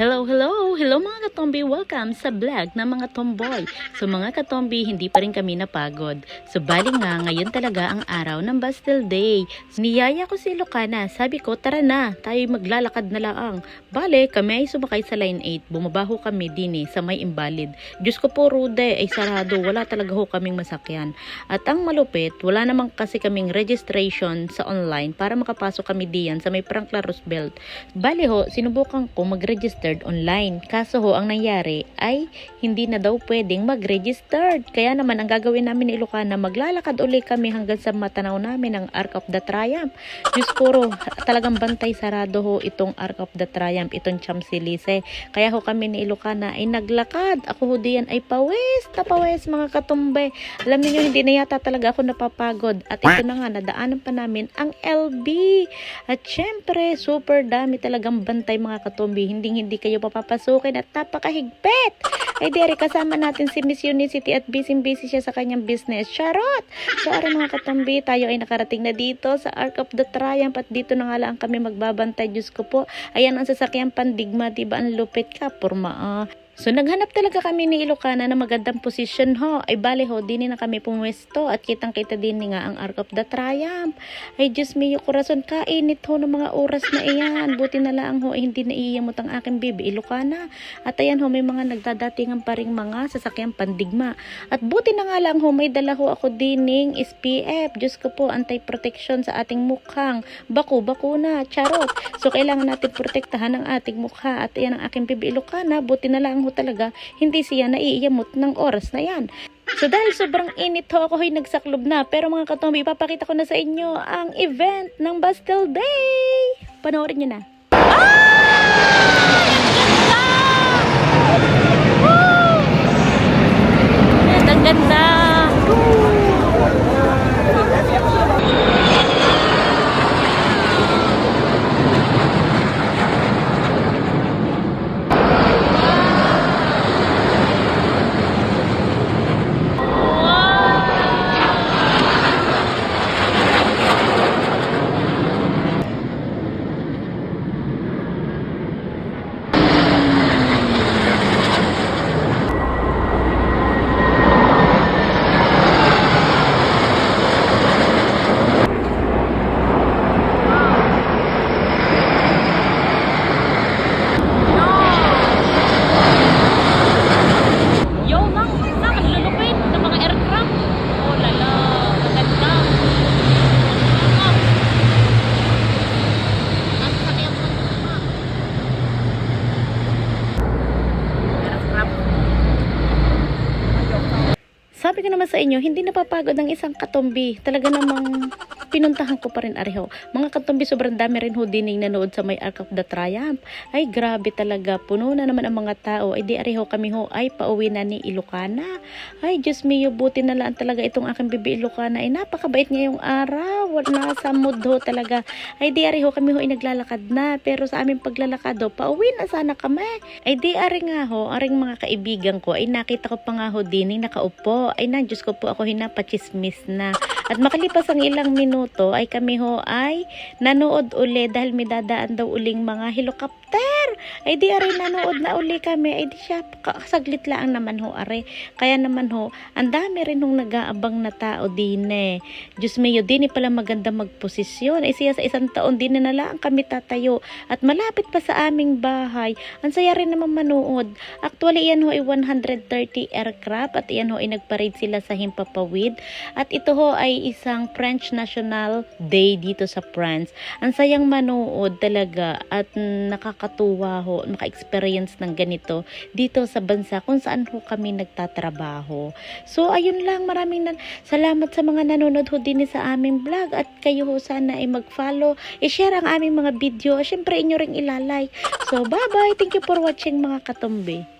Hello, hello! Hello mga katombi! Welcome sa vlog ng mga tomboy. So mga katombi, hindi pa rin kami napagod. So bali nga, ngayon talaga ang araw ng Bastille Day. So, niyaya ko si Lucana. Sabi ko, tara na, tayo maglalakad na lang. Bale, kami ay sumakay sa line 8. Bumabaho kami din sa may Imbalid. Diyos ko po, Rude, ay sarado. Wala talaga ho kaming masakyan. At ang malupit, wala naman kasi kaming registration sa online para makapasok kami diyan sa may Franklin Roosevelt. Bale ho, sinubukan ko mag-register online. Kaso ho, ang nangyari ay hindi na daw pwedeng mag-registered. Kaya naman, ang gagawin namin ni Lucana, maglalakad uli kami hanggang sa matanaw namin ang Arc of the Triumph. Diyos ko, talagang bantay sarado ho itong Arc of the Triumph, itong Champs-Élysées. Kaya ho kami ni Lucana ay naglakad. Ako ho diyan ay pawis na pawis mga katumbe. Alam niyo, hindi na yata talaga ako napapagod. At ito na nga, nadaanan pa namin ang LB. At syempre, super dami talagang bantay mga katumbi. Hindi kayo papapasukin at napakahigpit. Ay dere, kasama natin si Miss Unicity at busy siya sa kanyang business. Charot! So ara mga katumbi, tayo ay nakarating na dito sa Arc of the Triumph at dito na nga lang kami magbabantay. Diyos ko po, ayan ang sasakyang Pandigma, diba ang lupit ka, porma. So naghanap talaga kami ni Lucana na magandang posisyon ho. Ay bale ho, din na kami pumwesto at kitang-kita din nga ang Arc of the Triumph. Ay Diyos mio, corazon, kainit ho ng mga oras na iyan. Buti na lang ho, hindi na iiyamot ang aking bibi, Lucana. At ayan ho, may mga nagdadatingan pa ring mga sasakyang Pandigma. At buti na nga lang ho, may dala ho ako dining SPF. Diyos ko po, anti-protection sa ating mukhang. Bakuna, charot. So kailangan natin protektahan ang ating mukha. At ayan ang aking bibi, Lucana. Buti na lang ho talaga, hindi siya naiiyamot ng oras na yan. So dahil sobrang init ho, ako ay nagsaklob na. Pero mga katombi, ipapakita ko na sa inyo ang event ng Bastille Day. Panoorin nyo na. Ang ganda! Sabi ko naman sa inyo, hindi napapagod ng isang katumbi. Talaga namang pinuntahan ko pa rin ariho. Mga katumbi, sobrang dami rin ho dining nanood sa may Arc of the Triumph. Ay grabe talaga, puno na naman ang mga tao. Ay di ariho kami ho ay pauwi na ni Lucana. Ay Diyos mio, buti na lang talaga itong aking bibi Lucana. Ay napakabait ngayong araw. Nasa mood ho talaga. Ay di ariho kami ho ay naglalakad na. Pero sa aming paglalakad ho, pauwi na sana kami. Ay di ari nga ho, aring mga kaibigan ko, ay nakita ko pa nga ho dining nakaupo. Ay na, Diyos ko po, ako hinapachismis na. At makalipas ang ilang minuto, ay kami ho ay nanood uli dahil may dadaan daw uling mga helicopter. Ay di ari, nanood na uli kami. Ay di siya, saglit lang naman ho ari. Kaya naman ho, ang dami rin hong nag-aabang na tao din Diyos mio, din pala maganda magposisyon. Ay siya sa isang taon din na lang kami tatayo. At malapit pa sa aming bahay. Ang saya rin naman manood. Actually, yan ho ay 130 aircraft at yan ho ay nagparade sila sa Himpapawid. At ito ho ay isang French National Day dito sa France. Ang sayang manood talaga at nakakatuwa ho, maka-experience ng ganito dito sa bansa kung saan ho kami nagtatrabaho. So ayun lang, maraming salamat sa mga nanonood ho din sa aming vlog at kayo ho sana ay mag-follow, i-share ang aming mga video. Siyempre inyo ring ilalike. So bye-bye, thank you for watching mga katumbi.